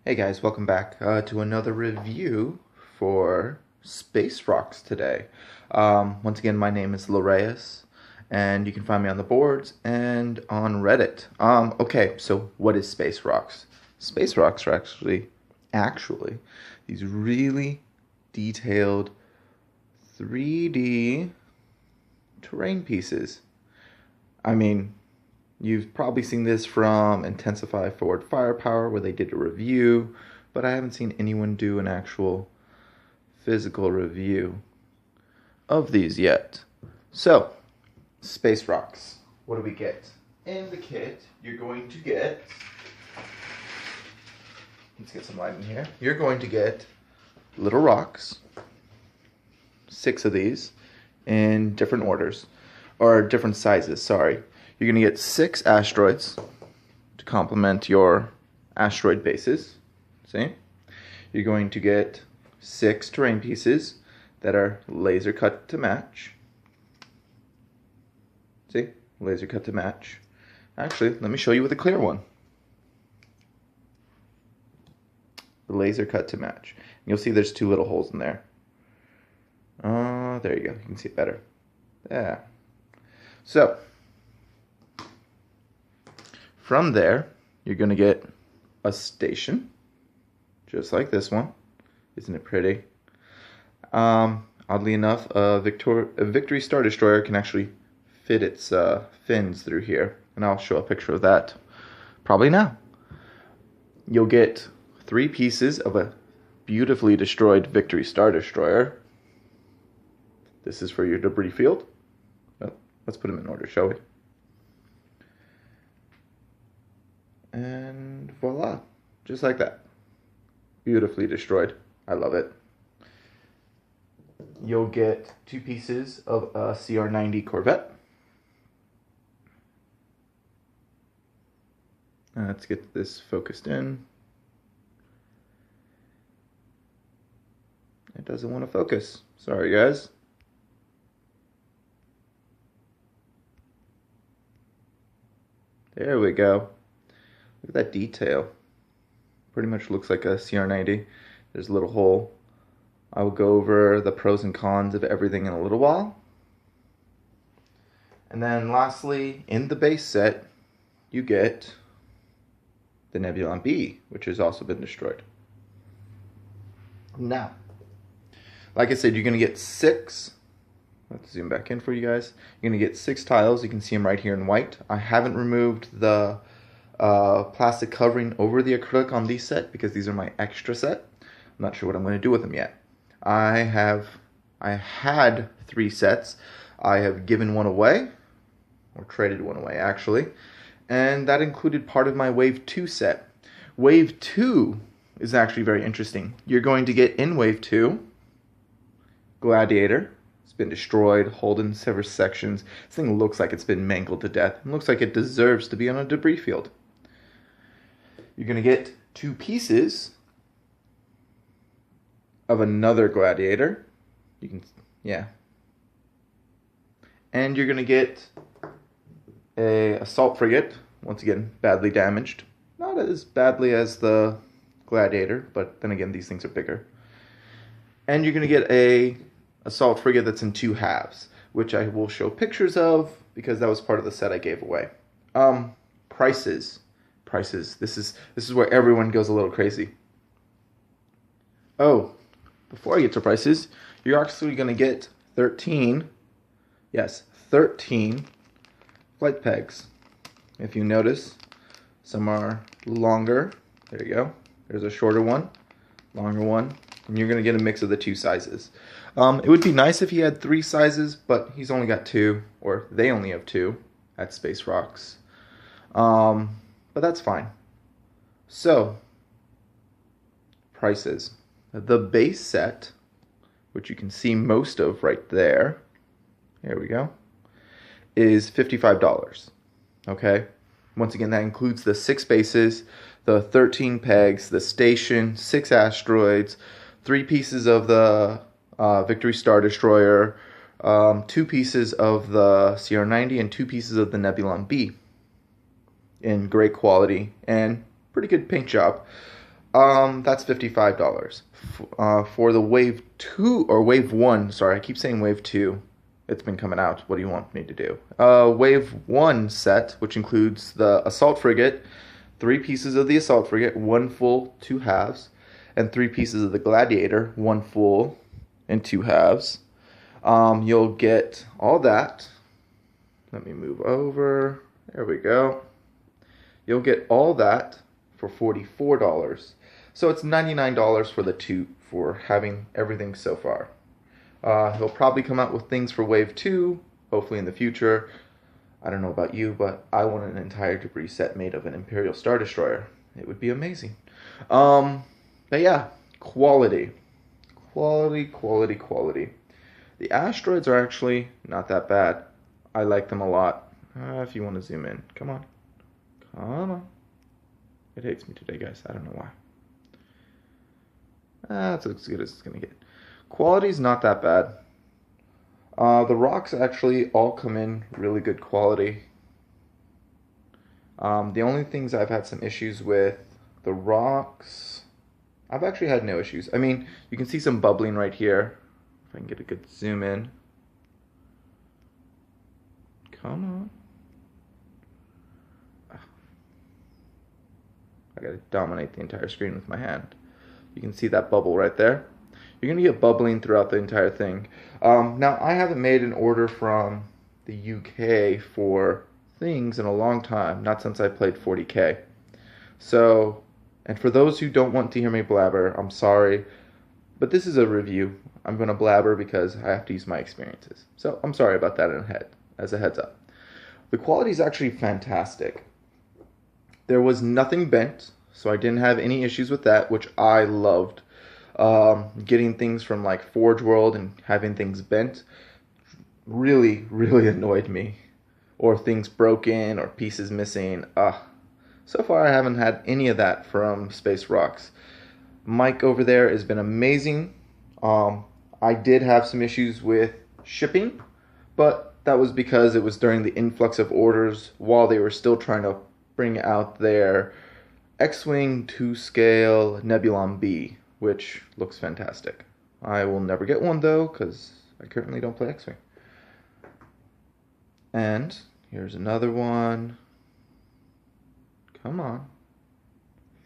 Hey guys, welcome back to another review for Space Rocks today. Once again, my name is Loreas, and you can find me on the boards and on Reddit. Okay, so what is Space Rocks? Space Rocks are actually these really detailed 3D terrain pieces. I mean, you've probably seen this from Intensify Forward Firepower, where they did a review, but I haven't seen anyone do an actual physical review of these yet. So, Space Rocks. What do we get? In the kit, you're going to get... Let's get some light in here. You're going to get little rocks, 6 of these, in different orders, or different sizes, sorry. You're going to get 6 asteroids to complement your asteroid bases. See? You're going to get 6 terrain pieces that are laser cut to match. See? Laser cut to match. Actually, let me show you with a clear one. The laser cut to match. You'll see there's 2 little holes in there. There you go. You can see it better. Yeah. So, from there, you're going to get a station, just like this one. Isn't it pretty? Oddly enough, a Victory Star Destroyer can actually fit its fins through here, and I'll show a picture of that probably now. You'll get 3 pieces of a beautifully destroyed Victory Star Destroyer. This is for your debris field. Well, let's put them in order, shall we? And voila, just like that. Beautifully destroyed. I love it. You'll get 2 pieces of a CR-90 Corvette. Let's get this focused in. It doesn't want to focus. Sorry, guys. There we go. Look at that detail. Pretty much looks like a CR-90. There's a little hole. I will go over the pros and cons of everything in a little while. And then lastly, in the base set, you get the Nebulon B, which has also been destroyed. Now, like I said, you're going to get 6. Let's zoom back in for you guys. You're going to get 6 tiles. You can see them right here in white. I haven't removed the plastic covering over the acrylic on these set because these are my extra set. I'm not sure what I'm going to do with them yet. I had 3 sets. I have given one away, or traded one away actually, and that included part of my Wave 2 set. Wave 2 is actually very interesting. You're going to get in Wave 2 Gladiator. It's been destroyed, hulled in several sections. This thing looks like it's been mangled to death. It looks like it deserves to be on a debris field. You're going to get 2 pieces of another Gladiator. You can, yeah. And you're going to get a assault frigate, once again, badly damaged. Not as badly as the Gladiator, but then again, these things are bigger. And you're going to get a assault frigate that's in 2 halves, which I will show pictures of because that was part of the set I gave away. Prices. This is where everyone goes a little crazy. Oh, before I get to prices, you're actually going to get 13 flight pegs. If you notice, some are longer. There you go. There's a shorter one, longer one, and you're going to get a mix of the 2 sizes. It would be nice if he had 3 sizes, but he's only got 2, or they only have 2 at Space Rocks. But that's fine. So, prices. The base set, which you can see most of right there, here we go, is $55. Okay? Once again, that includes the 6 bases, the 13 pegs, the station, 6 asteroids, 3 pieces of the Victory Star Destroyer, 2 pieces of the CR-90, and 2 pieces of the Nebulon B in great quality and pretty good paint job. That's $55. For the Wave 2, or Wave 1, sorry, I keep saying Wave 2. It's been coming out. What do you want me to do? Wave 1 set, which includes the Assault Frigate, 3 pieces of the Assault Frigate, 1 full, 2 halves, and 3 pieces of the Gladiator, 1 full and 2 halves. You'll get all that. Let me move over. There we go. You'll get all that for $44. So it's $99 for the 2 for having everything so far. He'll probably come out with things for Wave 2, hopefully in the future. I don't know about you, but I want an entire debris set made of an Imperial Star Destroyer. It would be amazing. But yeah, quality. Quality. The asteroids are actually not that bad. I like them a lot. If you want to zoom in. Come on. It hates me today, guys. I don't know why. That's as good as it's going to get. Quality's not that bad. The rocks actually all come in really good quality. The only things I've had some issues with, the rocks, I've actually had no issues. I mean, you can see some bubbling right here. If I can get a good zoom in. Come on. I gotta dominate the entire screen with my hand. You can see that bubble right there. You're gonna get bubbling throughout the entire thing. Now, I haven't made an order from the UK for things in a long time, not since I played 40K. So, and for those who don't want to hear me blabber, I'm sorry, but this is a review. I'm gonna blabber because I have to use my experiences. So, I'm sorry about that as a heads up. The quality is actually fantastic. There was nothing bent, so I didn't have any issues with that, which I loved. Getting things from like Forge World and having things bent really annoyed me. Or things broken or pieces missing. So far I haven't had any of that from Space Rocks. Mike over there has been amazing. I did have some issues with shipping, but that was because it was during the influx of orders while they were still trying to bring out their X-Wing 2-scale Nebulon B, which looks fantastic. I will never get one though, because I currently don't play X-Wing. And here's another one. Come on.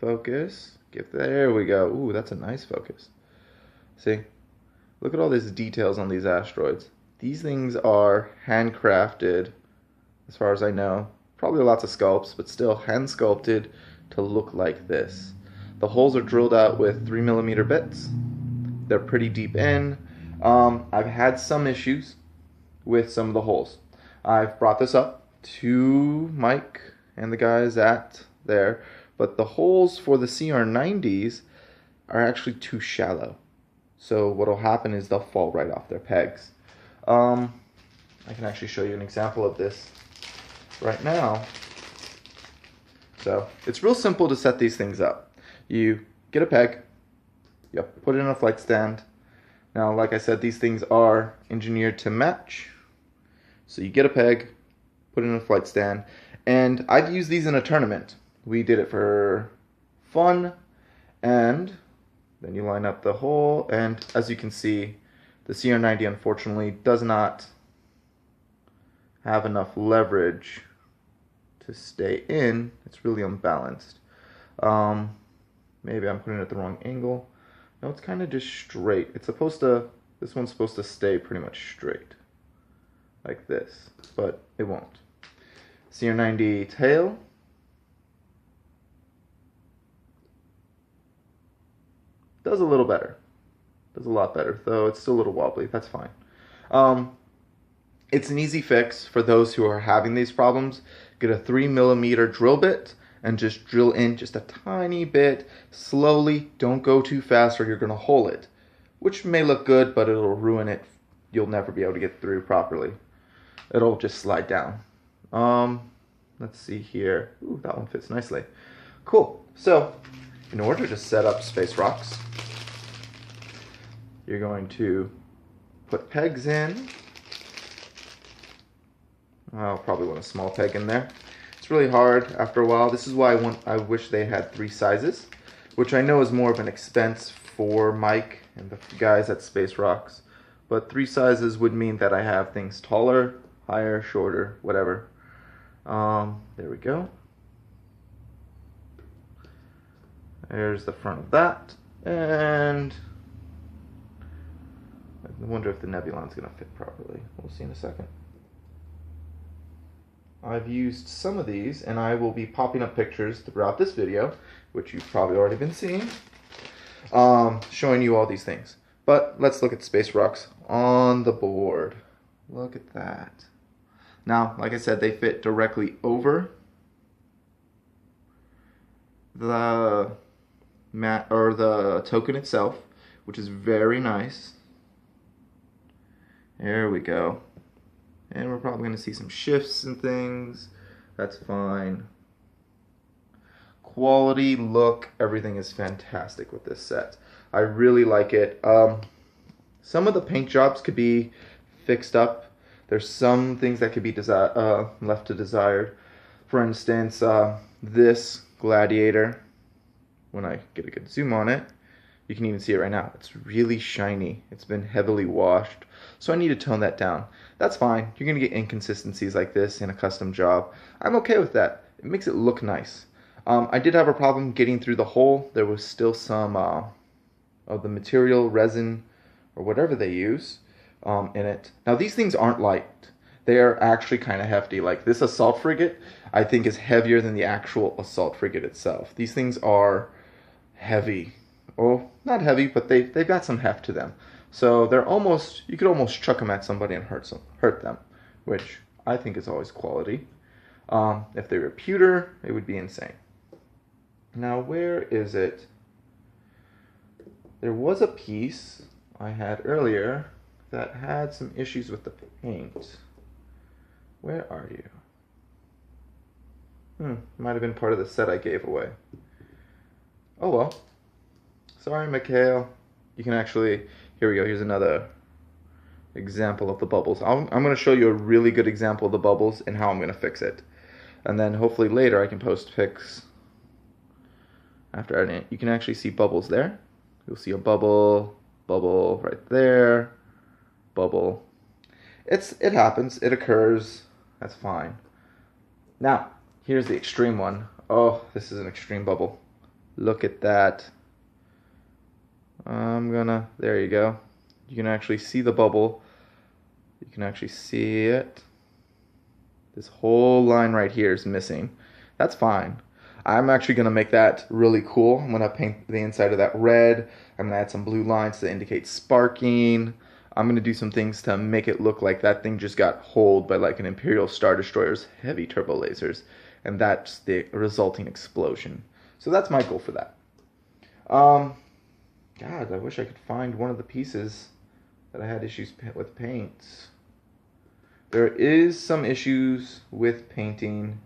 Focus. There we go. Ooh, that's a nice focus. See? Look at all these details on these asteroids. These things are handcrafted, as far as I know. Probably lots of sculpts, but still hand sculpted to look like this. The holes are drilled out with 3mm bits. They're pretty deep in. I've had some issues with some of the holes. I've brought this up to Mike and the guys at there, but the holes for the CR90s are actually too shallow. So what'll happen is they'll fall right off their pegs. I can actually show you an example of this right now. So it's real simple to set these things up. You get a peg, you put it in a flight stand. Now, like I said, these things are engineered to match. So you get a peg, put it in a flight stand, and I've used these in a tournament. We did it for fun, and then you line up the hole, and as you can see, the CR90 unfortunately does not have enough leverage to stay in. It's really unbalanced. Maybe I'm putting it at the wrong angle. No, it's kind of just straight. It's supposed to, this one's supposed to stay pretty much straight. Like this, but it won't. CR90 tail. Does a little better. Does a lot better, though it's still a little wobbly. That's fine. It's an easy fix for those who are having these problems. Get a 3mm drill bit and just drill in just a tiny bit slowly. Don't go too fast or you're going to hole it, which may look good, but it'll ruin it. You'll never be able to get through properly. It'll just slide down. Let's see here. Ooh, that one fits nicely. Cool. So, in order to set up Space Rocks, you're going to put pegs in. I'll probably want a small peg in there. It's really hard after a while. This is why I wish they had 3 sizes. which I know is more of an expense for Mike and the guys at Space Rocks. But 3 sizes would mean that I have things taller, higher, shorter, whatever. There we go. There's the front of that. And I wonder if the Nebulon's going to fit properly. We'll see in a second. I've used some of these, and I will be popping up pictures throughout this video, which you've probably already been seeing, showing you all these things. But let's look at Space Rocks on the board. Look at that. Now, like I said, they fit directly over the mat or the token itself, which is very nice. There we go. And we're probably going to see some shifts and things. That's fine. Quality, look, everything is fantastic with this set. I really like it. Some of the paint jobs could be fixed up. There's some things that could be left to desired. For instance, this Gladiator, when I get a good zoom on it, you can even see it right now. It's really shiny. It's been heavily washed. So I need to tone that down. That's fine. You're going to get inconsistencies like this in a custom job. I'm okay with that. It makes it look nice. I did have a problem getting through the hole. There was still some of the material, resin, or whatever they use in it. Now these things aren't light. They are actually kind of hefty. Like this assault frigate, I think is heavier than the actual assault frigate itself. These things are heavy. Oh, not heavy, but they've got some heft to them. So they're almost, you could almost chuck them at somebody and hurt them, which I think is always quality. If they were pewter, it would be insane. Now, where is it? There was a piece I had earlier that had some issues with the paint. Where are you? Might have been part of the set I gave away. Oh well. Sorry, Mikhail. You can actually, here we go, here's another example of the bubbles. I'm going to show you a really good example of the bubbles and how I'm going to fix it. And then hopefully later I can post pics after editing it. You can actually see bubbles there. You'll see a bubble, bubble right there, bubble. It happens, it occurs, that's fine. Now, here's the extreme one. Oh, this is an extreme bubble. Look at that. There you go. You can actually see the bubble. You can actually see it. This whole line right here is missing. That's fine. I'm actually going to make that really cool. I'm going to paint the inside of that red. I'm going to add some blue lines to indicate sparking. I'm going to do some things to make it look like that thing just got holed by like an Imperial Star Destroyer's heavy turbo lasers. And that's the resulting explosion. So that's my goal for that. God, I wish I could find one of the pieces that I had issues with paint. There is some issues with painting.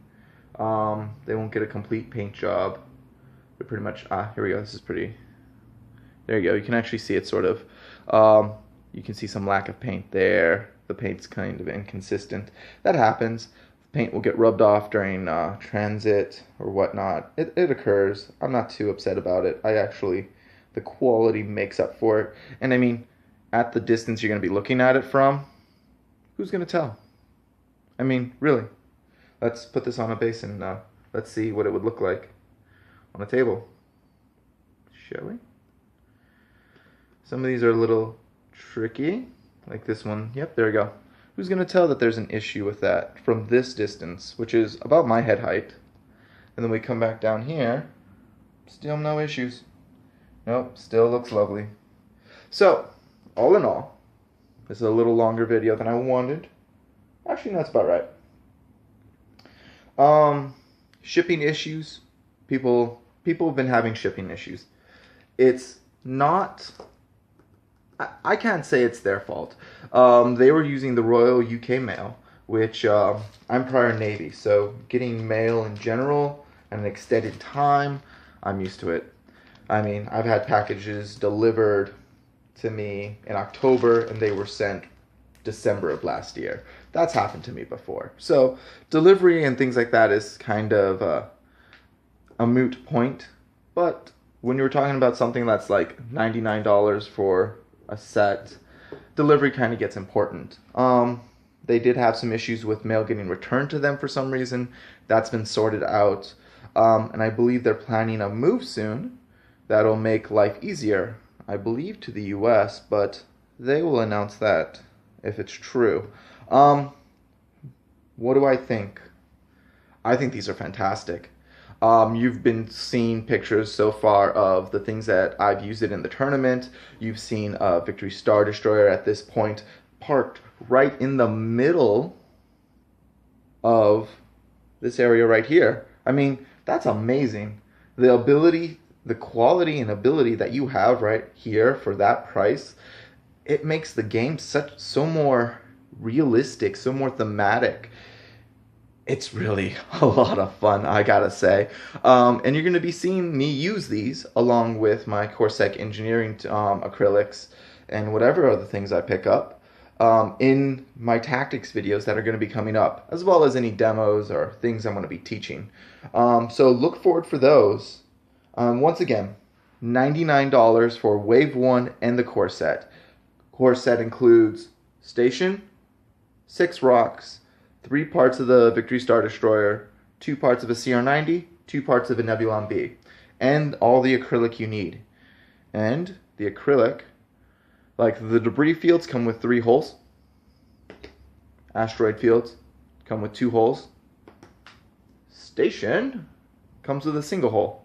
They won't get a complete paint job. They're pretty much, here we go, this is pretty, there you go, you can actually see it sort of. You can see some lack of paint there. The paint's kind of inconsistent. That happens. Paint will get rubbed off during transit or whatnot. It occurs. I'm not too upset about it. The quality makes up for it. And I mean, at the distance you're going to be looking at it from, who's going to tell? I mean, really. Let's put this on a basin now. Let's see what it would look like on a table. Shall we? Some of these are a little tricky, like this one. Yep, there we go. Who's going to tell that there's an issue with that from this distance, which is about my head height? And then we come back down here, still no issues. Nope, still looks lovely. So, all in all, this is a little longer video than I wanted. Actually, no, that's about right. Shipping issues. People have been having shipping issues. It's not, I can't say it's their fault. They were using the Royal UK Mail, which I'm prior Navy, so getting mail in general at an extended time, I'm used to it. I mean, I've had packages delivered to me in October and they were sent December of last year. That's happened to me before. So delivery and things like that is kind of a moot point, but when you're talking about something that's like $99 for a set, delivery kind of gets important. They did have some issues with mail getting returned to them for some reason. That's been sorted out. And I believe they're planning a move soon that'll make life easier, I believe, to the US, but they will announce that if it's true. What do I think? I think these are fantastic. You've been seeing pictures so far of the things that I've used it in the tournament. You've seen a Victory Star Destroyer at this point parked right in the middle of this area right here. I mean, that's amazing. The ability, the quality and ability that you have right here for that price, it makes the game so more realistic, so more thematic. It's really a lot of fun, I gotta say. And you're gonna be seeing me use these along with my Corsac engineering acrylics and whatever other things I pick up in my tactics videos that are gonna be coming up, as well as any demos or things I'm gonna be teaching. So look forward for those. Once again, $99 for Wave 1 and the core set. Core set includes station, 6 rocks, 3 parts of the Victory Star Destroyer, 2 parts of a CR90, 2 parts of a Nebulon B, and all the acrylic you need. And the acrylic, like the debris fields, come with 3 holes. Asteroid fields come with 2 holes. Station comes with a single hole.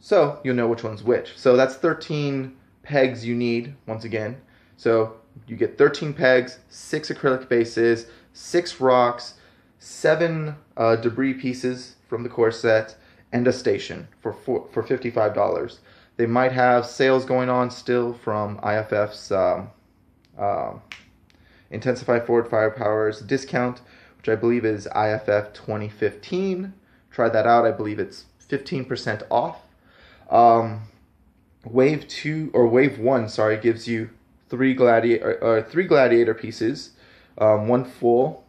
So you'll know which one's which. So that's 13 pegs you need, once again. So you get 13 pegs, 6 acrylic bases, 6 rocks, 7 debris pieces from the core set, and a station for $55. They might have sales going on still from IFF's Intensify Forward Firepower's discount, which I believe is IFF 2015. Try that out. I believe it's 15% off. Wave 2 or Wave 1, sorry, gives you 3 gladiator pieces, 1 full,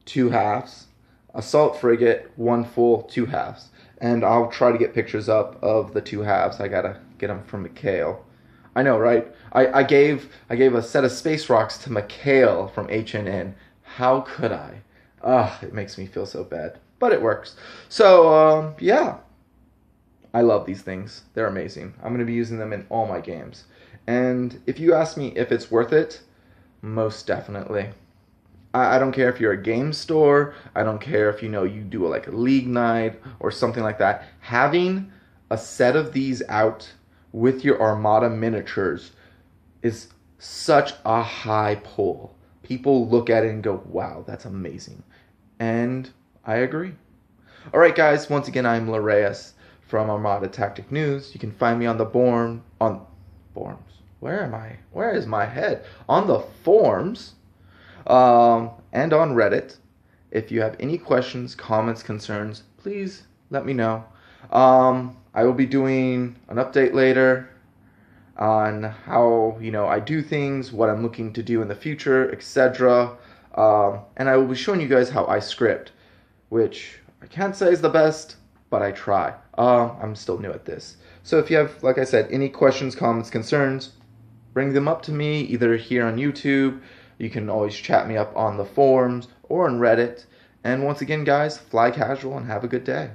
2 halves, assault frigate, 1 full, 2 halves, and I'll try to get pictures up of the 2 halves. I gotta get them from Mikhail. I know, right? I gave a set of space rocks to Mikhail from HNN. How could I? It makes me feel so bad, but it works. So yeah, I love these things. They're amazing. I'm gonna be using them in all my games. And if you ask me if it's worth it, most definitely. I don't care if you're a game store. I don't care if you do like a league night or something like that. Having a set of these out with your Armada miniatures is such a high pull. People look at it and go, wow, that's amazing. And I agree. All right, guys, once again, I'm Lareus from Armada Tactic News. You can find me on the forums. Where am I? Where is my head? On the forums and on Reddit. If you have any questions, comments, concerns, please let me know. I will be doing an update later on how I do things, what I'm looking to do in the future, etc. And I will be showing you guys how I script, which I can't say is the best, but I try. I'm still new at this. So if you have, like I said, any questions, comments, concerns, bring them up to me either here on YouTube. You can always chat me up on the forums or on Reddit. And once again, guys, fly casual and have a good day.